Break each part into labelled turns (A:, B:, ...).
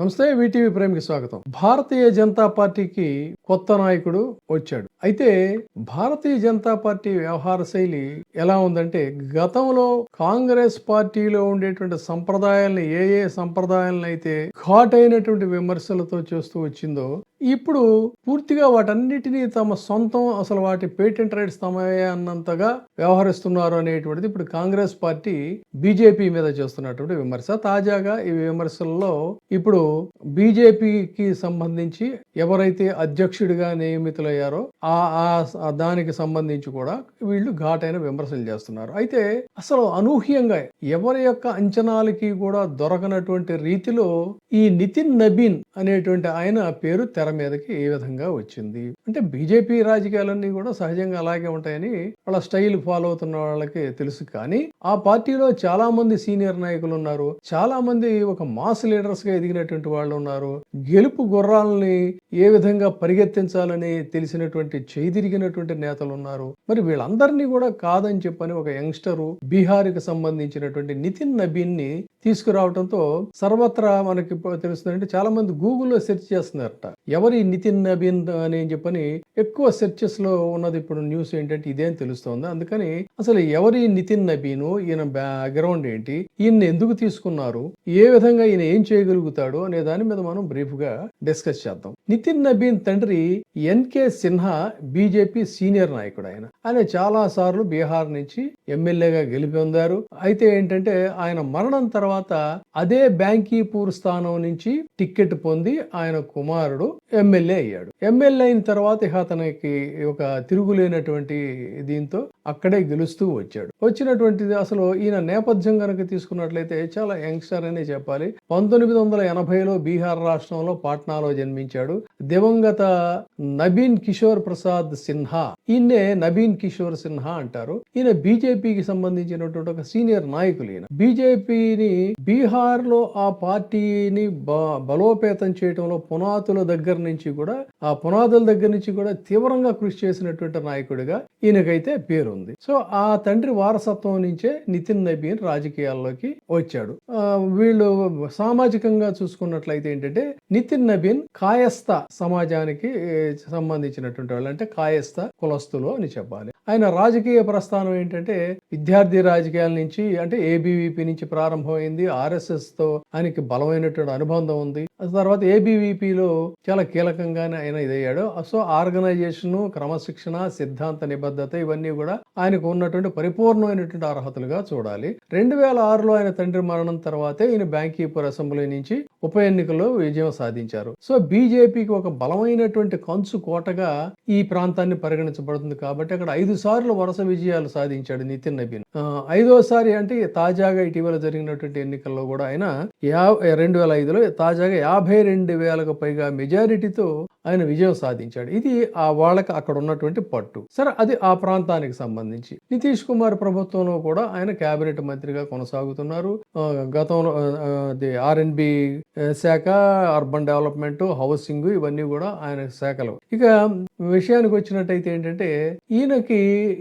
A: నమస్తే, వీటీవీ ప్రేమికి స్వాగతం. భారతీయ జనతా పార్టీకి కొత్త నాయకుడు వచ్చాడు. అయితే భారతీయ జనతా పార్టీ వ్యవహార శైలి ఎలా ఉందంటే, గతంలో కాంగ్రెస్ పార్టీలో ఉండేటువంటి సంప్రదాయాలను ఏ సంప్రదాయాలను అయితే ఘాటైనటువంటి విమర్శలతో చేస్తూ వచ్చిందో, ఇప్పుడు పూర్తిగా వాటన్నిటినీ తమ సొంతం, అసలు వాటి పేటెంట్ రైట్స్ తమవే అన్నంతగా వ్యవహరిస్తున్నారు అనేటువంటిది ఇప్పుడు కాంగ్రెస్ పార్టీ బీజేపీ మీద చేస్తున్నటువంటి విమర్శ. తాజాగా ఈ విమర్శల్లో ఇప్పుడు బీజేపీకి సంబంధించి ఎవరైతే అధ్యక్షుడిగా నియమితులయ్యారో దానికి సంబంధించి కూడా వీళ్ళు ఘాటైన విమర్శలు చేస్తున్నారు. అయితే అసలు అనూహ్యంగా ఎవరి యొక్క అంచనాలకి కూడా దొరకనటువంటి రీతిలో ఈ నితిన్ నబీన్ అనేటువంటి ఆయన పేరు తెర మీదకి ఏ విధంగా వచ్చింది అంటే, బీజేపీ రాజకీయాలన్నీ కూడా సహజంగా అలాగే ఉంటాయని వాళ్ళ స్టైల్ ఫాలో అవుతున్న వాళ్ళకి తెలుసు. కానీ ఆ పార్టీలో చాలా మంది సీనియర్ నాయకులు ఉన్నారు, చాలా మంది ఒక మాస్ లీడర్స్ గా ఎదిగినటువంటి వాళ్ళు ఉన్నారు. గెలుపు గుర్రాలని ఏ విధంగా పరిగెత్తించాలని తెలిసినటువంటి చేదిరిగినటువంటి నేతలు ఉన్నారు. మరి వీళ్ళందరినీ కూడా కాదని చెప్పని ఒక యంగ్స్టరు బీహార్కి సంబంధించినటువంటి నితిన్ నబీన్ ని తీసుకురావడంతో సర్వత్రా మనకి తెలుస్తుందంటే, చాలా మంది గూగుల్లో సెర్చ్ చేస్తున్నారట ఎవరి నితిన్ నబీన్ అని చెప్పని. ఎక్కువ సెర్చెస్ లో ఉన్నది ఇప్పుడు న్యూస్ ఏంటంటే ఇదే అని తెలుస్తోంది. అందుకని అసలు ఎవరి నితిన్ నబీను, ఈయన బ్యాక్గ్రౌండ్ ఏంటి, ఈయన ఎందుకు తీసుకున్నారు, ఏ విధంగా ఈయన ఏం చేయగలుగుతాడు అనే దాని మీద మనం బ్రీఫ్ గా డిస్కస్ చేద్దాం. నితిన్ నబీన్ తండ్రి ఎన్కే సిన్హా బీజేపీ సీనియర్ నాయకుడు. ఆయన చాలా సార్లు బీహార్ నుంచి ఎమ్మెల్యేగా గెలిపొందారు. అయితే ఏంటంటే ఆయన మరణం తర్వాత అదే బ్యాంకీపూర్ స్థానం నుంచి టికెట్ పొంది ఆయన కుమారుడు ఎమ్మెల్యే అయ్యాడు. ఎమ్మెల్యే అయిన తర్వాత అతనికి ఒక తిరుగులేనటువంటి దీంతో అక్కడే గెలుస్తూ వచ్చాడు. వచ్చినటువంటిది అసలు ఈయన నేపథ్యం కనుక తీసుకున్నట్లయితే చాలా యంగ్స్టర్ అనే చెప్పాలి. 1980లో బీహార్ రాష్ట్రంలో పాట్నాలో జన్మించాడు. దివంగత నబీన్ కిషోర్ ప్రసాద్ సిన్హా, ఈయన్నే నబీన్ కిషోర్ సిన్హా అంటారు. ఈయన బీజేపీకి సంబంధించినటువంటి ఒక సీనియర్ నాయకులు. ఈయన బీజేపీని బీహార్ లో ఆ పార్టీని బలోపేతం చేయడంలో పునాదుల దగ్గర నుంచి కూడా తీవ్రంగా కృషి చేసినటువంటి నాయకుడిగా ఈయనకైతే పేరుంది. సో ఆ తండ్రి వారసత్వం నుంచే నితిన్ నబీన్ రాజకీయాల్లోకి వచ్చాడు. వీళ్ళు సామాజికంగా చూసుకున్నట్లయితే ఏంటంటే, నితిన్ నబీన్ కాయస్థ సమాజానికి సంబంధించినటువంటి వాళ్ళు, అంటే కాయస్థ కులస్తులు అని చెప్పాలి. ఆయన రాజకీయ ప్రస్థానం ఏంటంటే విద్యార్థి రాజకీయాల నుంచి, అంటే ఏబీవీపీ నుంచి ప్రారంభమైంది. ఆర్ఎస్ఎస్ తో ఆయనకి బలమైనటువంటి అనుబంధం ఉంది. తర్వాత ఏబీవీపీలో చాలా కీలకంగానే ఆయన ఇదయ్యాడు. సో ఆర్గనైజేషన్, క్రమశిక్షణ, సిద్ధాంత నిబద్ధత ఇవన్నీ కూడా ఆయనకు ఉన్నటువంటి పరిపూర్ణమైనటువంటి అర్హతలుగా చూడాలి. 2006లో ఆయన తండ్రి మరణం తర్వాతే ఈయన బ్యాంకీపూర్ అసెంబ్లీ నుంచి ఉప ఎన్నికల్లో విజయం సాధించారు. సో బీజేపీకి ఒక బలమైనటువంటి కంచు కోటగా ఈ ప్రాంతాన్ని పరిగణించబడుతుంది. కాబట్టి అక్కడ 5 సార్లు వరుస విజయాలు సాధించాడు నితిన్ నబీన్. 5వసారి అంటే తాజాగా ఇటీవల జరిగినటువంటి ఎన్నికల్లో కూడా ఆయన 2005లో తాజాగా 52,000కు పైగా మెజారిటీతో ఆయన విజయం సాధించాడు. ఇది వాళ్ళకి అక్కడ ఉన్నటువంటి పట్టు. సరే, అది ఆ ప్రాంతానికి సంబంధించి. నితీష్ కుమార్ ప్రభుత్వంలో కూడా ఆయన కేబినెట్ మంత్రిగా కొనసాగుతున్నారు. గతంలో R&B శాఖ, అర్బన్ డెవలప్మెంట్, హౌసింగ్ ఇవన్నీ కూడా ఆయన శాఖలు. ఇక విషయానికి వచ్చినట్టయితే ఏంటంటే,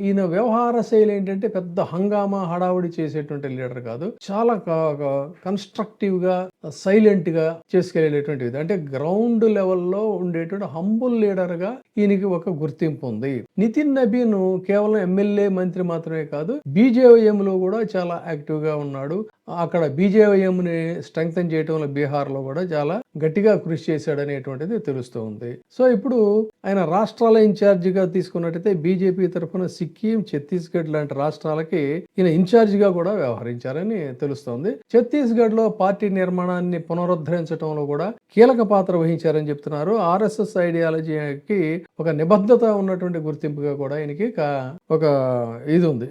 A: ఈయన వ్యవహార శైలి ఏంటంటే పెద్ద హంగామా హడావుడి చేసేటువంటి లీడర్ కాదు. చాలా కన్స్ట్రక్టివ్ గా, సైలెంట్ గా చేసుకెళ్లేటువంటిది. అంటే గ్రౌండ్ లెవెల్లో ఉండేటువంటి హంబుల్ లీడర్ గా ఈయనకి ఒక గుర్తింపు ఉంది. నితిన్ నబీన్ కేవలం ఎమ్మెల్యే, మంత్రి మాత్రమే కాదు, బీజేవైఎం లో కూడా చాలా యాక్టివ్ గా ఉన్నాడు. అక్కడ బీజేవైఎం ని స్ట్రెంగ్తన్ చేయడంలో బీహార్ లో కూడా చాలా గట్టిగా కృషి చేశాడు అనేటువంటిది తెలుస్తూ ఉంది. సో ఇప్పుడు ఆయన రాష్ట్రాల ఇన్ఛార్జిగా తీసుకున్నట్టయితే బీజేపీ తరఫున సిక్కిం, ఛత్తీస్గఢ్ లాంటి రాష్ట్రాలకి ఈయన ఇన్ఛార్జిగా కూడా వ్యవహరించారని తెలుస్తోంది. ఛత్తీస్గఢ్ లో పార్టీ నిర్మాణాన్ని పునరుద్ధరించడంలో కూడా కీలక పాత్ర వహించారని చెప్తున్నారు. ఆర్ఎస్ఎస్ ఐడియాలజీకి ఒక నిబద్ధత ఉన్నటువంటి గుర్తింపుగా కూడా ఈయనకి ఒక ఇది ఉంది,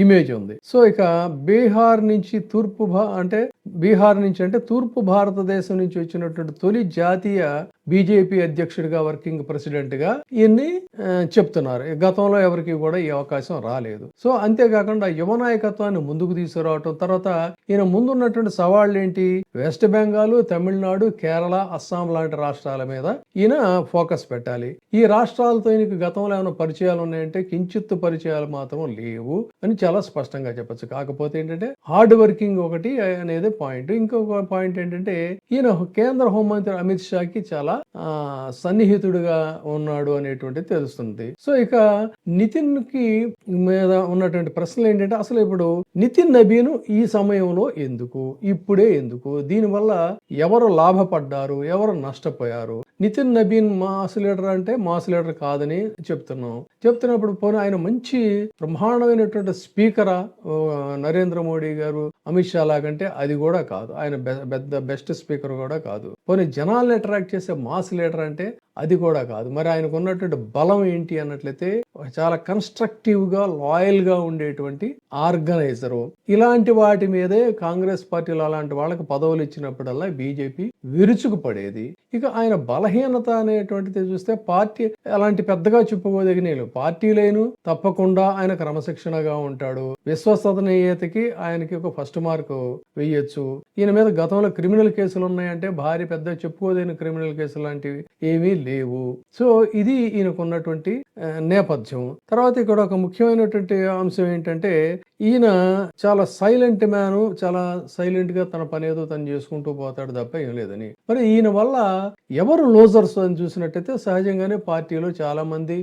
A: ఇమేజ్ ఉంది. సో ఇక బీహార్ నుంచి తూర్పు భారతదేశం నుంచి వచ్చినటువంటి తొలి జాతీయ బీజేపీ అధ్యక్షుడిగా వర్కింగ్ ప్రెసిడెంట్ గా ఈయన్ని చెప్తున్నారు. గతంలో ఎవరికి కూడా ఈ అవకాశం రాలేదు. సో అంతేకాకుండా యువ నాయకత్వాన్ని ముందుకు తీసుకురావటం, తర్వాత ఈయన ముందున్నటువంటి సవాళ్ళు ఏంటి, వెస్ట్ బెంగాల్, తమిళనాడు, కేరళ, అస్సాం లాంటి రాష్ట్రాల మీద ఈయన ఫోకస్ పెట్టాలి. ఈ రాష్ట్రాలతో ఈయనకి గతంలో ఏమైనా పరిచయాలు ఉన్నాయంటే కించిత్తు పరిచయాలు మాత్రం లేవు అని చాలా స్పష్టంగా చెప్పచ్చు. కాకపోతే ఏంటంటే హార్డ్ వర్కింగ్ ఒకటి అనేది పాయింట్. ఇంకొక పాయింట్ ఏంటంటే ఈయన కేంద్ర హోంమంత్రి అమిత్ షాకి చాలా సన్నిహితుడిగా ఉన్నాడు అనేటువంటిది తెలుస్తుంది. సో ఇక నితిన్ కి మీద ఉన్నటువంటి ప్రశ్నలు ఏంటంటే అసలు ఇప్పుడు నితిన్ నబీన్ ఈ సమయంలో ఎందుకు, ఇప్పుడే ఎందుకు, దీనివల్ల ఎవరు లాభపడ్డారు, ఎవరు నష్టపోయారు, నితిన్ నబీన్ మాస్ లీడర్ అంటే మాస్ లీడర్ కాదని చెప్తున్నప్పుడు పోనీ ఆయన మంచి బ్రహ్మాండమైనటువంటి స్పీకరా నరేంద్ర మోడీ గారు అమిత్ షా లాగంటే అది కూడా కాదు, ఆయన బెస్ట్ స్పీకర్ కూడా కాదు. పోనీ జనాల్ని అట్రాక్ట్ చేసే మాస్ లీడర్ అంటే అది కూడా కాదు. మరి ఆయనకు ఉన్నటువంటి బలం ఏంటి అన్నట్లయితే చాలా కన్స్ట్రక్టివ్ గా లాయల్ గా ఉండేటువంటి ఆర్గనైజరు. ఇలాంటి వాటి మీదే కాంగ్రెస్ పార్టీలో అలాంటి వాళ్ళకి పదవులు ఇచ్చినప్పుడల్లా బీజేపీ విరుచుకుపడేది. ఇక ఆయన బలహీనత అనేటువంటిది చూస్తే పార్టీ అలాంటి పెద్దగా చెప్పుకోదగిన పార్టీ లేను, తప్పకుండా ఆయన క్రమశిక్షణగా ఉంటాడు, విశ్వసనీయతకి ఆయనకి ఒక ఫస్ట్ మార్కు వేయొచ్చు. ఈయన మీద గతంలో క్రిమినల్ కేసులు ఉన్నాయంటే భారీ పెద్ద చెప్పుకోదగిన క్రిమినల్ కేసులు లాంటివి ఏమీ లేవు. సో ఇది ఈయనకున్నటువంటి నేపథ్యం. తర్వాత ఇక్కడ ఒక ముఖ్యమైనటువంటి అంశం ఏంటంటే ఈయన చాలా సైలెంట్ మ్యాన్, చాలా సైలెంట్ గా తన పని ఏదో తను చేసుకుంటూ పోతాడు తప్ప ఏం లేదని. మరి ఈయన వల్ల ఎవరు లోజర్స్ అని చూసినట్టయితే సహజంగానే పార్టీలో చాలా మంది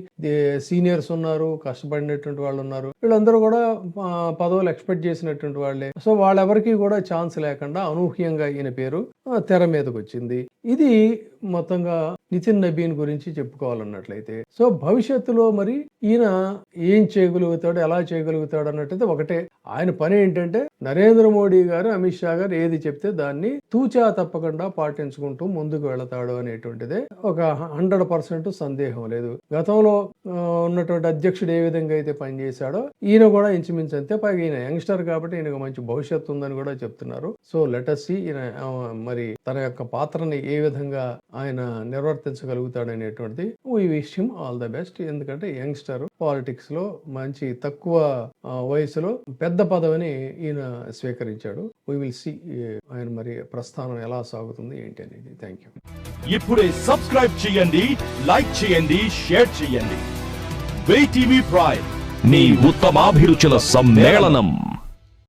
A: సీనియర్స్ ఉన్నారు, కష్టపడినటువంటి వాళ్ళు ఉన్నారు, వీళ్ళందరూ కూడా పదవులు ఎక్స్పెక్ట్ చేసినటువంటి వాళ్ళే. సో వాళ్ళెవరికి కూడా ఛాన్స్ లేకుండా అనూహ్యంగా ఈయన పేరు తెర మీదకి వచ్చింది. ఇది మొత్తంగా నితిన్ నబీన్ గురించి చెప్పుకోవాలన్నట్లయితే. సో భవిష్యత్తులో మరి ఈయన ఏం చేయగలుగుతాడు, ఎలా చేయగలుగుతాడు అన్నట్టయితే ఒకటే, ఆయన పని ఏంటంటే నరేంద్ర మోడీ గారు, అమిత్ షా గారు ఏది చెప్తే దాన్ని తూచా తప్పకుండా పాటించుకుంటూ ముందుకు వెళతాడు అనేటువంటిదే ఒక 100% సందేహం లేదు. గతంలో ఉన్నటువంటి అధ్యక్షుడు ఏ విధంగా అయితే పనిచేశాడో ఈయన కూడా ఇంచుమించు అంతే. పైగా ఈయన యంగ్స్టర్ కాబట్టి ఈయనకు మంచి భవిష్యత్తు ఉందని కూడా చెప్తున్నారు. సో లెట్ us see ఈయన మరి తన యొక్క పాత్రని ఏ విధంగా ఆయన నిర్వర్తించగలుగుతాడు అనేటువంటిది. We wish him all the best. ఎందుకంటే యంగ్స్టర్, పాలిటిక్స్ లో మంచి తక్కువ వయసులో పెద్ద పదవిని ఈయన స్వీకరించాడు. వీ విల్ సీ ఆయన మరి ప్రస్థానం ఎలా సాగుతుంది ఏంటి అనేది. Thank you.
B: ఇప్పుడే సబ్స్క్రైబ్ చేయండి, లైక్ చేయండి, షేర్ చేయండి. VTV ప్రైమ్, మీ ఉత్తమాభిరుచుల సమ్మేళనం.